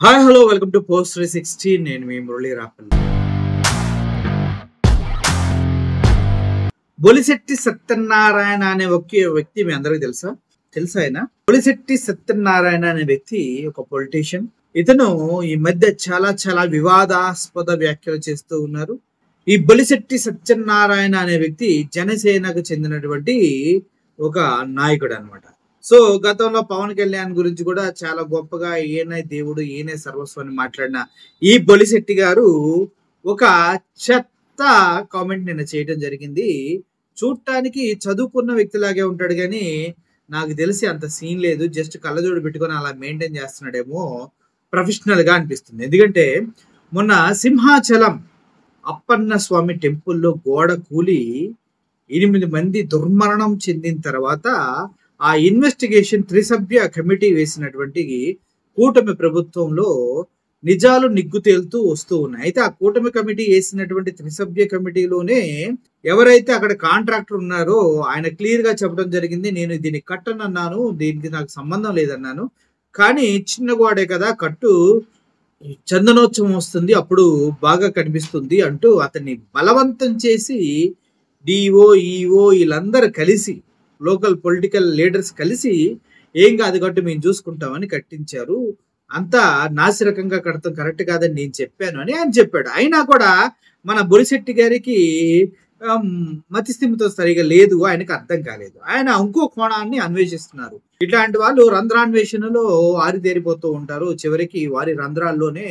Hi hello welcome to post 360. నేను మీ మురళీ రాపల్లి. బొలిశెట్టి సత్యనారాయణ అనే వ్యక్తి మీ అందరికి తెలుసా ఆయన? బొలిశెట్టి సత్యనారాయణ అనే వ్యక్తి ఒక పొలిటీషియన్. ఇతను ఈ మధ్య చాలా వివాదాస్పద వ్యాఖ్యలు చేస్తూ ఉన్నారు. ఈ బొలిశెట్టి సత్యనారాయణ అనే వ్యక్తి జనసేనకు చెందినటువంటి ఒక నాయకుడు అన్నమాట. సో గతంలో పవన్ కళ్యాణ్ గురించి కూడా చాలా గొప్పగా ఈయనే దేవుడు ఈయనే సర్వస్వం అని మాట్లాడిన ఈ బొలిశెట్టి గారు ఒక చెత్త కామెంట్ నిన్న చేయడం జరిగింది. చూడటానికి చదువుకున్న వ్యక్తిలాగే ఉంటాడు కానీ నాకు తెలిసి అంత సీన్ లేదు. జస్ట్ కళ్ళజోడు పెట్టుకొని అలా మెయింటైన్ చేస్తున్నాడేమో ప్రొఫెషనల్ గా అనిపిస్తుంది. ఎందుకంటే మొన్న సింహాచలం అప్పన్న స్వామి టెంపుల్లో గోడ కూలి 8 మంది దుర్మరణం చెందిన తర్వాత ఆ ఇన్వెస్టిగేషన్ త్రిసభ్య కమిటీ వేసినటువంటి కూటమి ప్రభుత్వంలో నిజాలు నిగ్గు తేలుతూ వస్తూ ఉన్నాయి. అయితే ఆ కూటమి కమిటీ వేసినటువంటి త్రిసభ్య కమిటీలోనే ఎవరైతే అక్కడ కాంట్రాక్టర్ ఉన్నారో ఆయన క్లియర్ గా చెప్పడం జరిగింది, నేను దీన్ని కట్టనన్నాను, దీనికి నాకు సంబంధం లేదన్నాను, కానీ చిన్న గోడే కదా కట్టు, చందనోత్సవం వస్తుంది అప్పుడు బాగా కనిపిస్తుంది అంటూ అతన్ని బలవంతం చేసి డిఓ ఈఓ వీళ్ళందరూ కలిసి లోకల్ పొలిటికల్ లీడర్స్ కలిసి ఏం కాదు కట్టు మేము చూసుకుంటామని కట్టించారు. అంతా నాసిరకంగా కడతాం కరెక్ట్ కాదని నేను చెప్పాను అని ఆయన చెప్పాడు. అయినా కూడా మన బొలిశెట్టి గారికి మతిస్థిమితం సరిగా లేదు, ఆయనకు అర్థం కాలేదు. ఆయన ఇంకో కోణాన్ని అన్వేషిస్తున్నారు. ఇట్లాంటి వాళ్ళు రంధ్రాన్వేషణలో ఆరితేరిపోతూ ఉంటారు, చివరికి వారి రంధ్రాల్లోనే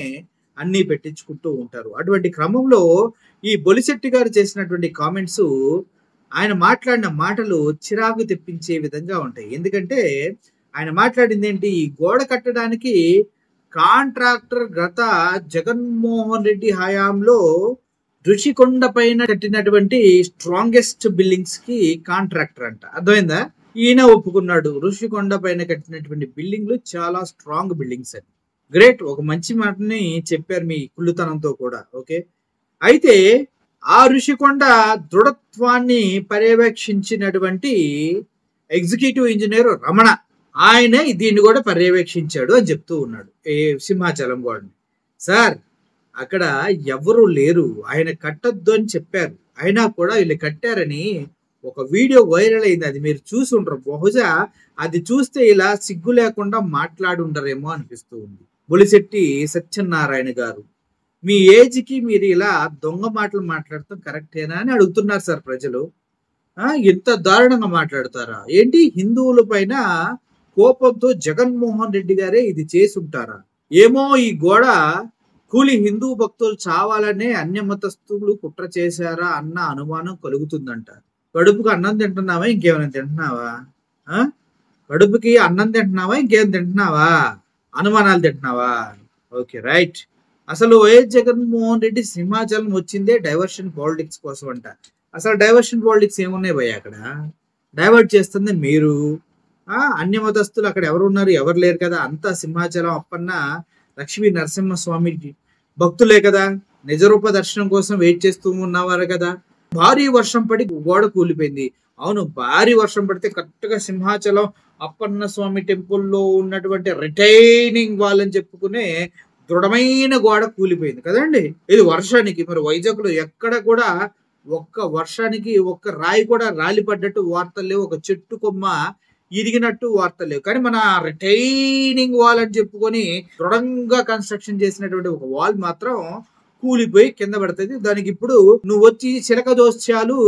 అన్ని పెట్టించుకుంటూ ఉంటారు. అటువంటి క్రమంలో ఈ బొలిశెట్టి గారు చేసినటువంటి కామెంట్స్, ఆయన మాట్లాడిన మాటలు చిరాకు తెప్పించే విధంగా ఉంటాయి. ఎందుకంటే ఆయన మాట్లాడింది ఏంటి, ఈ గోడ కట్టడానికి కాంట్రాక్టర్ గత జగన్మోహన్ రెడ్డి హయాంలో ఋషికొండ పైన కట్టినటువంటి స్ట్రాంగెస్ట్ బిల్డింగ్స్ కి కాంట్రాక్టర్ అంట. అర్థమైందా? ఈయన ఒప్పుకున్నాడు ఋషికొండ పైన కట్టినటువంటి బిల్డింగ్లు చాలా స్ట్రాంగ్ బిల్డింగ్స్ అని. గ్రేట్, ఒక మంచి మాటని చెప్పారు మీ కుళ్ళుతనంతో కూడా. ఓకే, అయితే ఆ ఋషికొండ దృఢత్వాన్ని పర్యవేక్షించినటువంటి ఎగ్జిక్యూటివ్ ఇంజనీర్ రమణ, ఆయనే దీన్ని కూడా పర్యవేక్షించాడు అని చెప్తూ ఉన్నాడు ఏ సింహాచలం గోడని. సార్ అక్కడ ఎవరు లేరు, ఆయన కట్టొద్దు అని చెప్పారు, అయినా కూడా వీళ్ళు కట్టారని ఒక వీడియో వైరల్ అయింది, అది మీరు చూసి ఉండరు. బహుశా అది చూస్తే ఇలా సిగ్గు లేకుండా మాట్లాడి ఉండరేమో అనిపిస్తూ ఉంది. బొలిశెట్టి సత్యనారాయణ గారు, మీ ఏజ్కి మీరు ఇలా దొంగ మాటలు మాట్లాడతాం కరెక్టేనా అని అడుగుతున్నారు సార్ ప్రజలు. ఇంత దారుణంగా మాట్లాడతారా ఏంటి? హిందువుల పైన కోపంతో జగన్మోహన్ రెడ్డి గారే ఇది చేసి ఉంటారా ఏమో? ఈ గోడ కూలి హిందూ భక్తులు చావాలనే అన్యమతస్థులు కుట్ర చేశారా అన్న అనుమానం కలుగుతుందంట. కడుపుకి అన్నం తింటున్నావా ఇంకేమైనా తింటున్నావా? కడుపుకి అన్నం తింటున్నావా ఇంకేం తింటున్నావా? అనుమానాలు తింటున్నావా? Okay right. అసలు వైఎస్ జగన్మోహన్ రెడ్డి సింహాచలం వచ్చిందే డైవర్షన్ పాలిటిక్స్ కోసం అంట. అసలు డైవర్షన్ పాలిటిక్స్ ఏమున్నాయి భయ్య? అక్కడ డైవర్ట్ చేస్తుంది మీరు. అన్యమతస్తులు అక్కడ ఎవరు ఉన్నారు? ఎవరు లేరు కదా. అంతా సింహాచలం అప్పన్న లక్ష్మీ నరసింహస్వామి భక్తులే కదా, నిజరూప దర్శనం కోసం వెయిట్ చేస్తూ ఉన్నవారు కదా. భారీ వర్షం పడి గోడ కూలిపోయింది. అవును, భారీ వర్షం పడితే కరెక్ట్ గా సింహాచలం అప్పన్న స్వామి టెంపుల్లో ఉన్నటువంటి రిటైనింగ్ వాల్ అని చెప్పుకునే దృఢమైన గోడ కూలిపోయింది కదండి. ఇది వర్షానికి. మరి వైజాగ్ లో ఎక్కడ కూడా ఒక్క వర్షానికి ఒక్క రాయి కూడా రాలి పడ్డట్టు వార్తలు లేవు, ఒక చెట్టు కొమ్మ ఇరిగినట్టు వార్తలు లేవు. కానీ మన రిటైనింగ్ వాల్ అని చెప్పుకొని దృఢంగా కన్స్ట్రక్షన్ చేసినటువంటి ఒక వాల్ మాత్రం కూలిపోయి కింద పడుతుంది. దానికి ఇప్పుడు నువ్వు వచ్చి చిలక దోష్యాలు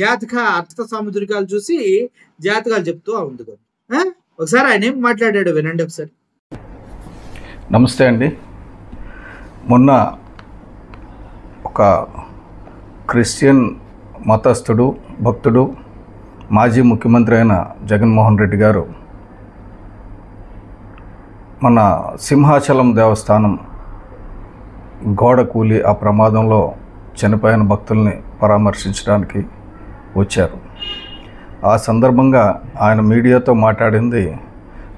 జాతక అర్థ సాముద్రికాలు చూసి జాతకాలు చెప్తూ ఉంది. ఒకసారి ఆయన ఏం మాట్లాడాడు వినండి ఒకసారి. నమస్తే అండి. మొన్న ఒక క్రిస్టియన్ మతస్థుడు భక్తుడు మాజీ ముఖ్యమంత్రి అయిన జగన్మోహన్ రెడ్డి గారు మన సింహాచలం దేవస్థానం గోడ కూలి ఆ ప్రమాదంలో చనిపోయిన భక్తుల్ని పరామర్శించడానికి వచ్చారు. ఆ సందర్భంగా ఆయన మీడియాతో మాట్లాడింది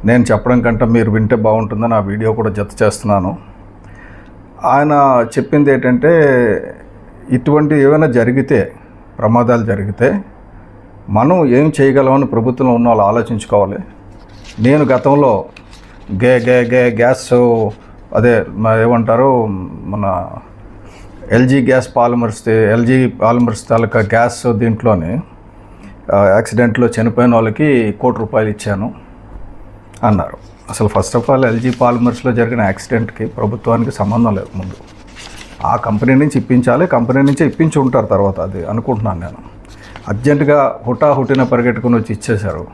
నేను చెప్పడం కంటే మీరు వింటే బాగుంటుందని ఆ వీడియో కూడా జత చేస్తున్నాను. ఆయన చెప్పింది ఏంటంటే, ఇటువంటి ఏమైనా జరిగితే, ప్రమాదాలు జరిగితే మనం ఏం చేయగలమని ప్రభుత్వంలో ఉన్న వాళ్ళు ఆలోచించుకోవాలి. నేను గతంలో గ్యాస్ అదే ఏమంటారు మన ఎల్జీ పాలిమర్స్ తాలూకా గ్యాస్ దీంట్లోని యాక్సిడెంట్లో చనిపోయిన వాళ్ళకి ₹1 కోటి ఇచ్చాను అన్నారు. అసలు ఫస్ట్ ఆఫ్ ఆల్ ఎల్జీ పాలిమర్స్లో జరిగిన యాక్సిడెంట్కి ప్రభుత్వానికి సంబంధం లేదు. ముందు ఆ కంపెనీ నుంచి ఇప్పించాలి, కంపెనీ నుంచే ఇప్పించి ఉంటారు తర్వాత, అది అనుకుంటున్నాను నేను. అర్జెంటుగా హుటాహుటిన పరిగెట్టుకుని వచ్చి ఇచ్చేశారు.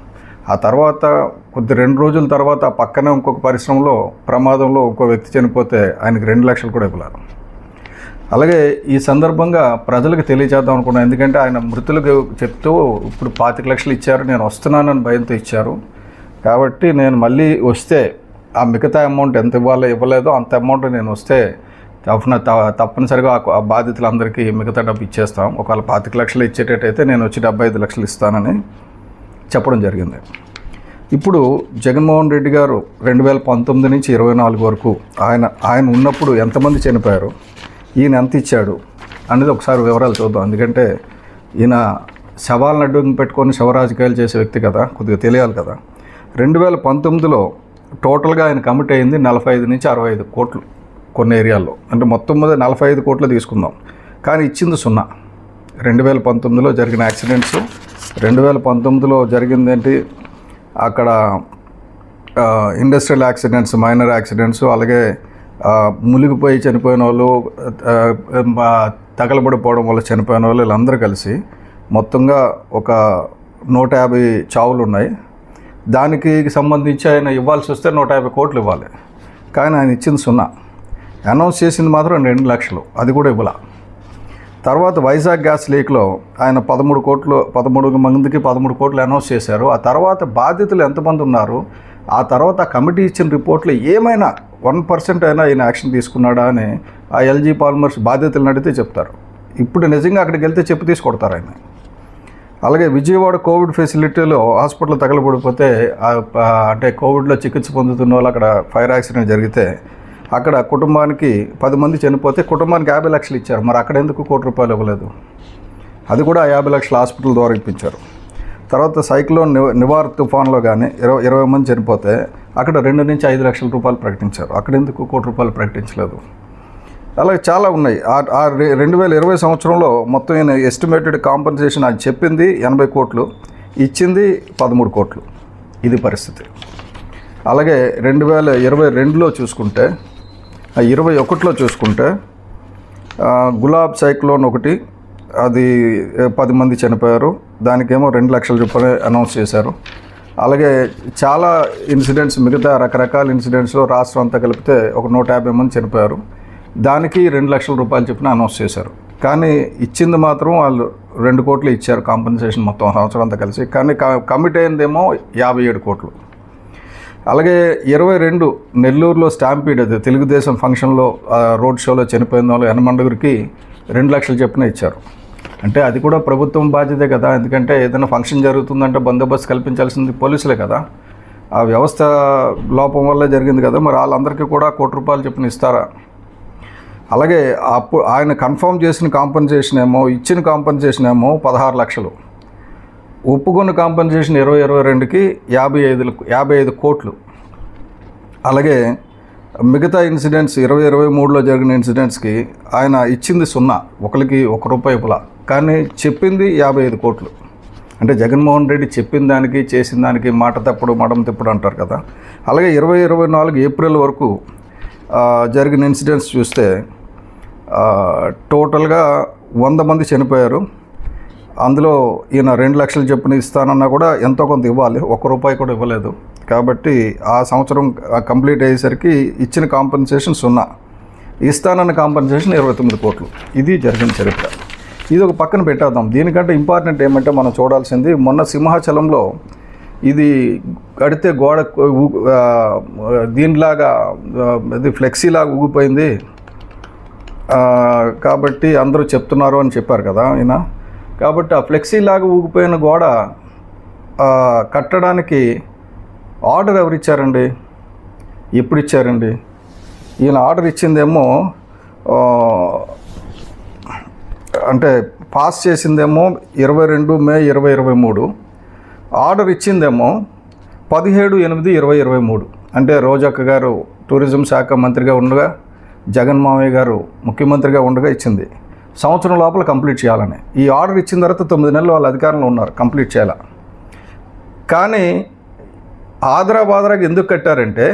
ఆ తర్వాత 2 రోజుల తర్వాత పక్కనే ఇంకొక పరిశ్రమలో ప్రమాదంలో ఇంకో వ్యక్తి చనిపోతే ఆయనకి 2 లక్షలు కూడా ఇవ్వలేరు. అలాగే ఈ సందర్భంగా ప్రజలకు తెలియజేద్దాం అనుకున్నాను. ఎందుకంటే ఆయన మృతులకు చెప్తూ ఇప్పుడు 25 లక్షలు ఇచ్చారు, నేను వస్తున్నానని భయంతో ఇచ్చారు. కాబట్టి నేను మళ్ళీ వస్తే ఆ మిగతా అమౌంట్ ఎంత ఇవ్వలేదో అంత అమౌంట్ నేను వస్తే తప్పనిసరిగా ఆ బాధితులందరికీ మిగతా డబ్బు ఇచ్చేస్తాం. ఒకవేళ 25 లక్షలు ఇచ్చేటట్టయితే నేను వచ్చి 75 లక్షలు ఇస్తానని చెప్పడం జరిగింది. ఇప్పుడు జగన్మోహన్ రెడ్డి గారు 2019 నుంచి 24 వరకు ఆయన ఉన్నప్పుడు ఎంతమంది చనిపోయారు, ఈయన ఎంత ఇచ్చాడు అనేది ఒకసారి వివరాలు చూద్దాం. ఎందుకంటే ఈయన శవాలను అడ్డం పెట్టుకొని శవరాజకీయాలు చేసే వ్యక్తి కదా, కొద్దిగా తెలియాలి కదా. 2019లో టోటల్గా ఆయన కమిట్ అయింది 45 నుంచి 65 కోట్లు కొన్ని ఏరియాల్లో. అంటే మొత్తం మీద 45 కోట్లు తీసుకుందాం, కానీ ఇచ్చింది 0. 2019లో జరిగిన యాక్సిడెంట్స్, 2019లో జరిగిందేంటి, అక్కడ ఇండస్ట్రియల్ యాక్సిడెంట్స్, మైనర్ యాక్సిడెంట్స్, అలాగే మునిగిపోయి చనిపోయిన వాళ్ళు, తగలబడిపోవడం వల్ల చనిపోయిన వాళ్ళు, వీళ్ళందరూ కలిసి మొత్తంగా ఒక 150 చావులు ఉన్నాయి. దానికి సంబంధించి ఆయన ఇవ్వాల్సి వస్తే 150 కోట్లు ఇవ్వాలి, కానీ ఆయన ఇచ్చింది 0. అనౌన్స్ చేసింది మాత్రం 2 లక్షలు, అది కూడా ఇవ్వాల. తర్వాత వైజాగ్ గ్యాస్ లీక్లో ఆయన 13 మందికి 13 కోట్లు అనౌన్స్ చేశారు. ఆ తర్వాత బాధితులు ఎంతమంది ఉన్నారు, ఆ తర్వాత కమిటీ ఇచ్చిన రిపోర్ట్లో ఏమైనా 1% అయినా ఈయన యాక్షన్ తీసుకున్నాడా అని ఆ ఎల్జీ పాలిమర్స్ బాధితులను అడిగితే చెప్తారు. ఇప్పుడు నిజంగా అక్కడికి వెళ్తే చెప్పు తీసుకొడతారు ఆయన. అలాగే విజయవాడ కోవిడ్ ఫెసిలిటీలో హాస్పిటల్ తగలబడిపోతే, అంటే కోవిడ్లో చికిత్స పొందుతున్న వాళ్ళు అక్కడ ఫైర్ యాక్సిడెంట్ జరిగితే అక్కడ కుటుంబానికి 10 మంది చనిపోతే కుటుంబానికి 50 లక్షలు ఇచ్చారు. మరి అక్కడ ఎందుకు ₹1 కోటి ఇవ్వలేదు? అది కూడా 50 లక్షల హాస్పిటల్ ద్వారా ఇప్పించారు. తర్వాత సైక్లోన్ నివార్ తుఫాన్లో కానీ 20 మంది చనిపోతే అక్కడ ₹2 నుంచి ₹5 లక్షల ప్రకటించారు. అక్కడ ఎందుకు ₹1 కోటి ప్రకటించలేదు? అలాగే చాలా ఉన్నాయి. 2020 సంవత్సరంలో మొత్తం ఈయన ఎస్టిమేటెడ్ కాంపన్సేషన్ అది చెప్పింది 80 కోట్లు, ఇచ్చింది 13 కోట్లు. ఇది పరిస్థితి. అలాగే 2022లో చూసుకుంటే, 21లో చూసుకుంటే గులాబ్ సైక్లోన్ ఒకటి, అది 10 మంది చనిపోయారు, దానికేమో ₹2 లక్షల అనౌన్స్ చేశారు. అలాగే చాలా ఇన్సిడెంట్స్, మిగతా రకరకాల ఇన్సిడెంట్స్లో రాష్ట్రం అంతా కలిపితే ఒక 150 మంది చనిపోయారు, దానికి ₹2 లక్షల చొప్పున అనౌన్స్ చేశారు. కానీ ఇచ్చింది మాత్రం వాళ్ళు 2 కోట్లు ఇచ్చారు కాంపన్సేషన్ మొత్తం సంవత్సరం అంతా కలిసి. కానీ కమిట్ అయిందేమో 57 కోట్లు. అలాగే 22 నెల్లూరులో స్టాంపీడ్, అది తెలుగుదేశం ఫంక్షన్లో రోడ్ షోలో చనిపోయిన వాళ్ళు 8 2 లక్షలు చొప్పున ఇచ్చారు. అంటే అది కూడా ప్రభుత్వం బాధ్యతే కదా, ఎందుకంటే ఏదైనా ఫంక్షన్ జరుగుతుందంటే బందోబస్తు కల్పించాల్సింది పోలీసులే కదా. ఆ వ్యవస్థ లోపం వల్ల జరిగింది కదా, మరి వాళ్ళందరికీ కూడా ₹1 చొప్పున ఇస్తారా? అలాగే అప్పుడు ఆయన కన్ఫర్మ్ చేసిన కాంపన్సేషన్ ఏమో, ఇచ్చిన కాంపన్సేషన్ ఏమో 16 లక్షలు, ఒప్పుకున్న కాంపన్సేషన్ 2022కి 55 కోట్లు. అలాగే మిగతా ఇన్సిడెంట్స్ 2023లో జరిగిన ఇన్సిడెంట్స్కి ఆయన ఇచ్చింది 0, ఒకరికి ₹1 ఇవ్వాల, కానీ చెప్పింది 55 కోట్లు. అంటే జగన్మోహన్ రెడ్డి చెప్పిన దానికి చేసిన దానికి మాట తప్పుడు మడం తిప్పుడు అంటారు కదా. అలాగే 2024 ఏప్రిల్ వరకు జరిగిన ఇన్సిడెంట్స్ చూస్తే టోటల్గా 100 మంది చనిపోయారు. అందులో ఈయన 2 లక్షలు చొప్పున ఇస్తానన్నా కూడా ఎంతో కొంత ఇవ్వాలి, ₹1 కూడా ఇవ్వలేదు. కాబట్టి ఆ సంవత్సరం కంప్లీట్ అయ్యేసరికి ఇచ్చిన కాంపన్సేషన్ 0, ఇస్తానన్న కాంపన్సేషన్ 29 కోట్లు. ఇది జరిగిన చరిత్ర. ఇది ఒక పక్కన పెట్టేద్దాం. దీనికంటే ఇంపార్టెంట్ ఏమంటే మనం చూడాల్సింది, మొన్న సింహాచలంలో ఇది కడితే గోడ దీనిలాగా ఇది ఫ్లెక్సీలాగా ఊగిపోయింది కాబట్టి అందరూ చెప్తున్నారు అని చెప్పారు కదా ఈయన. కాబట్టి ఆ ఫ్లెక్సీలాగా ఊగిపోయిన గోడ కట్టడానికి ఆర్డర్ ఎవరు ఇచ్చారండి, ఎప్పుడు ఇచ్చారండి? ఈయన ఆర్డర్ ఇచ్చిందేమో, అంటే పాస్ చేసిందేమో 22 మే 2023, ఆర్డర్ ఇచ్చిందేమో 17/8/2023. అంటే రోజక్క గారు టూరిజం శాఖ మంత్రిగా ఉండగా జగన్మోహన్ గారు ముఖ్యమంత్రిగా ఉండగా ఇచ్చింది. సంవత్సరం లోపల కంప్లీట్ చేయాలని. ఈ ఆర్డర్ ఇచ్చిన తర్వాత 9 నెలలు వాళ్ళ అధికారంలో ఉన్నారు, కంప్లీట్ చేయాల. కానీ ఆదరాబాదరాగా ఎందుకు కట్టారంటే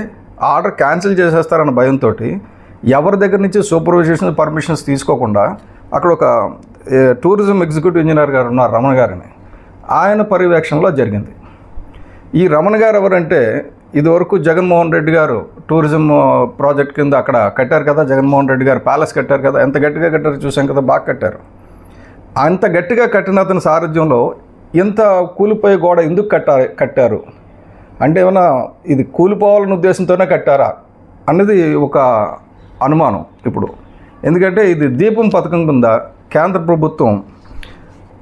ఆర్డర్ క్యాన్సిల్ చేసేస్తారన్న భయంతో ఎవరి దగ్గర నుంచి సూపర్వైజేషన్ పర్మిషన్స్ తీసుకోకుండా అక్కడ ఒక టూరిజం ఎగ్జిక్యూటివ్ ఇంజనీర్ గారు ఉన్నారు, రమణ గారిని, ఆయన పర్యవేక్షణలో జరిగింది. ఈ రమణ గారు ఎవరంటే ఇదివరకు జగన్మోహన్ రెడ్డి గారు టూరిజం ప్రాజెక్ట్ కింద అక్కడ కట్టారు కదా, జగన్మోహన్ రెడ్డి గారు ప్యాలెస్ కట్టారు కదా, ఎంత గట్టిగా కట్టారు చూసాం కదా, బాగా కట్టారు. అంత గట్టిగా కట్టిన అతని సారథ్యంలో ఇంత కూలిపోయే గోడ ఎందుకు కట్టారు అంటే ఏమైనా ఇది కూలిపోవాలనే ఉద్దేశంతోనే కట్టారా అన్నది ఒక అనుమానం ఇప్పుడు. ఎందుకంటే ఇది దీపం పథకం కింద కేంద్ర ప్రభుత్వం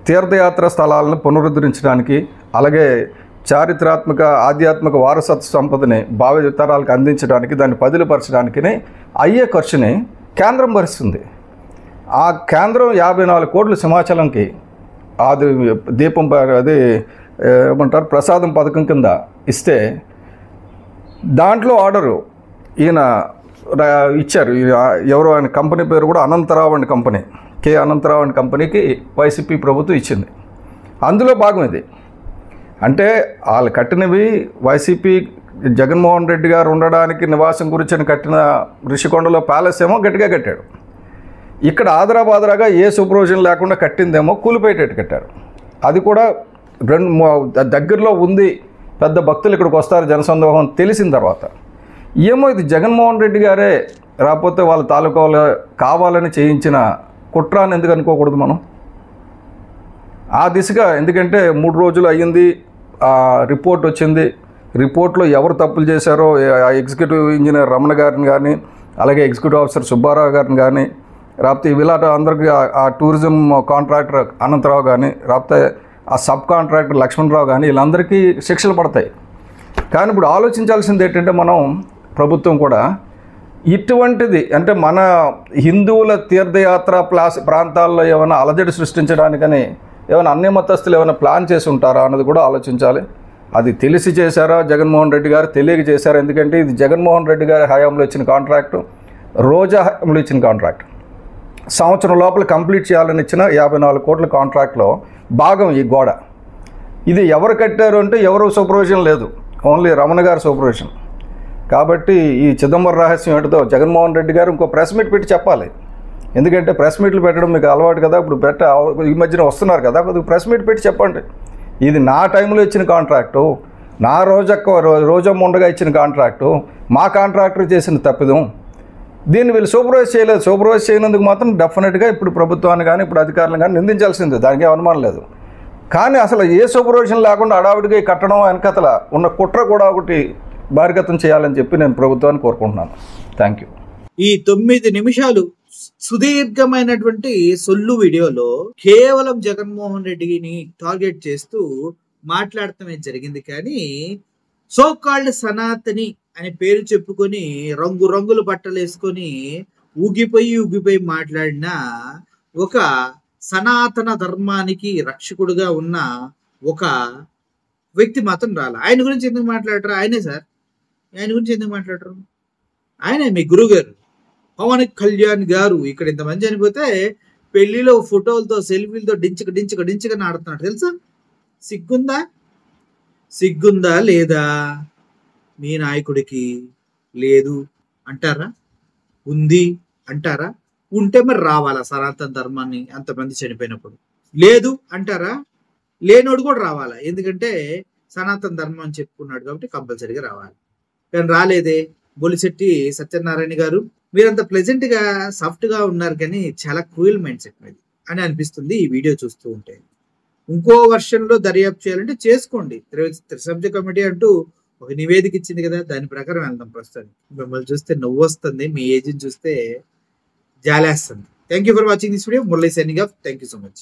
తీర్థయాత్ర స్థలాలను పునరుద్ధరించడానికి, అలాగే చారిత్రాత్మక ఆధ్యాత్మిక వారసత్వ సంపదని భావితరాలకు అందించడానికి, దాన్ని పదిలపరచడానికి అయ్యే ఖర్చుని కేంద్రం భరిస్తుంది. ఆ కేంద్రం 54 కోట్లు సింహాచలంకి అది దీపం అది ఏమంటారు ప్రసాదం పథకం కింద ఇస్తే దాంట్లో ఆర్డరు ఈయన ఇచ్చారు. ఎవరో ఆయన కంపెనీ పేరు కూడా Anantha Rao and company, K Anantha Rao and కంపెనీకి వైసీపీ ప్రభుత్వం ఇచ్చింది. అందులో భాగం ఇది. అంటే వాళ్ళు కట్టినవి వైసీపీ జగన్మోహన్ రెడ్డి గారు ఉండడానికి నివాసం గురించి కట్టిన ఋషికొండలో ప్యాలెస్ ఏమో గట్టిగా కట్టాడు. ఇక్కడ ఆదరాబాదరాగా ఏ సూపర్విజన్ లేకుండా కట్టిందేమో కూలిపోయేటట్టు కట్టారు. అది కూడా దగ్గరలో ఉంది, పెద్ద భక్తులు ఇక్కడికి వస్తారు జనసందోహం తెలిసిన తర్వాత ఏమో ఇది జగన్మోహన్ రెడ్డి గారే రాకపోతే వాళ్ళ తాలూకాలో కావాలని చేయించిన కుట్ర అని ఎందుకు అనుకోకూడదు మనం ఆ దిశగా? ఎందుకంటే 3 రోజులు అయ్యింది, రిపోర్ట్ వచ్చింది. రిపోర్ట్లో ఎవరు తప్పులు చేశారో ఎగ్జిక్యూటివ్ ఇంజనీర్ రమణ గారిని కానీ, అలాగే ఎగ్జిక్యూటివ్ ఆఫీసర్ సుబ్బారావు గారిని కానీ, రాకపోతే వీళ్ళ అందరికీ ఆ టూరిజం కాంట్రాక్టర్ అనంతరావు కానీ, రాకపోతే ఆ సబ్ కాంట్రాక్టర్ లక్ష్మణరావు కానీ, వీళ్ళందరికీ శిక్షలు పడతాయి. కానీ ఇప్పుడు ఆలోచించాల్సింది ఏంటంటే మనం ప్రభుత్వం కూడా ఇటువంటిది అంటే మన హిందువుల తీర్థయాత్ర ప్రాంతాల్లో ఏమైనా అలజడి సృష్టించడానికని ఏమైనా అన్ని మతస్థులు ఏమైనా ప్లాన్ చేసి ఉంటారా అన్నది కూడా ఆలోచించాలి. అది తెలిసి చేశారా జగన్మోహన్ రెడ్డి గారు, తెలియక చేశారా? ఎందుకంటే ఇది జగన్మోహన్ రెడ్డి గారి హయాంలో ఇచ్చిన కాంట్రాక్టు, రోజా హయాంలో ఇచ్చిన కాంట్రాక్ట్. సంవత్సరం లోపల కంప్లీట్ చేయాలని ఇచ్చిన 54 కోట్ల కాంట్రాక్ట్లో భాగం ఈ గోడ. ఇది ఎవరు కట్టారు అంటే ఎవరు సూపర్విజన్ లేదు, ఓన్లీ రమణ గారి సూపర్విజన్. కాబట్టి ఈ చిదంబరం రహస్యం ఏంటో జగన్మోహన్ రెడ్డి గారు ఇంకో ప్రెస్ మీట్ పెట్టి చెప్పాలి. ఎందుకంటే ప్రెస్ మీట్లు పెట్టడం మీకు అలవాటు కదా, ఇప్పుడు ఈ మధ్యన వస్తున్నారు కదా, కొద్దిగా ప్రెస్ మీట్ పెట్టి చెప్పండి. ఇది నా టైంలో ఇచ్చిన కాంట్రాక్టు, నా రోజమ్మ ఉండగా ఇచ్చిన కాంట్రాక్టు, మా కాంట్రాక్టర్ చేసిన తప్పిదం, దీన్ని వీళ్ళు సూపర్వైజ్ చేయలేదు. సూపర్వైజ్ చేయనందుకు మాత్రం డెఫినెట్గా ఇప్పుడు ప్రభుత్వాన్ని కానీ ఇప్పుడు అధికారులను కానీ నిందించాల్సిందే, దానికి అనుమానం లేదు. కానీ అసలు ఏ సూపర్వైజన్ లేకుండా అడావిడిగా కట్టడం వెనకతల ఉన్న కుట్ర కూడా ఒకటి బహిర్గతం చేయాలని చెప్పి నేను ప్రభుత్వాన్ని కోరుకుంటున్నాను. Thank you. ఈ 9 నిమిషాలు సుదీర్ఘమైనటువంటి సొల్లు వీడియోలో కేవలం జగన్మోహన్ రెడ్డిని టార్గెట్ చేస్తూ మాట్లాడటమే జరిగింది. కానీ సో కాల్డ్ సనాతని అనే పేరు చెప్పుకొని రంగురంగుల బట్టలు వేసుకొని ఊగిపోయి మాట్లాడిన ఒక సనాతన ధర్మానికి రక్షకుడుగా ఉన్న ఒక వ్యక్తి మాత్రం రాల. ఆయన గురించి ఎందుకు మాట్లాడరు? ఆయనే సార్, ఆయన గురించి ఎందుకు మాట్లాడరు? ఆయనే మీ గురువు గారు పవన్ కళ్యాణ్ గారు. ఇక్కడ ఇంతమంది చనిపోతే పెళ్లిలో ఫోటోలతో సెల్ఫీలతో డించక ఆడుతున్నాడు తెలుసా? సిగ్గుందా లేదా మీ నాయకుడికి? లేదు అంటారా? ఉంది అంటారా? ఉంటే మరి రావాలా సనాతన ధర్మాన్ని అంతమంది చనిపోయినప్పుడు? లేదు అంటారా? లేనోడు కూడా రావాలా, ఎందుకంటే సనాతన ధర్మం అని చెప్పుకున్నాడు కాబట్టి కంపల్సరీగా రావాలి. కానీ రాలేదే. బొలిశెట్టి సత్యనారాయణ గారు, మీరంత ప్లెజెంట్ గా సాఫ్ట్ గా ఉన్నారు కానీ చాలా క్రూయల్ మైండ్ సెట్ మీది అని అనిపిస్తుంది ఈ వీడియో చూస్తూ ఉంటే. ఇంకో వర్షన్ లో దర్యాప్తు చేయాలంటే చేసుకోండి. త్రిసభ్య కమిటీ అంటూ ఒక నివేదిక ఇచ్చింది కదా, దాని ప్రకారం వెళ్దాం. ప్రస్తుతానికి మిమ్మల్ని చూస్తే నవ్వు వస్తుంది, మీ ఏజ్ని చూస్తే జాలేస్తుంది. Thank you for watching this video. Murali signing off. Thank you so much.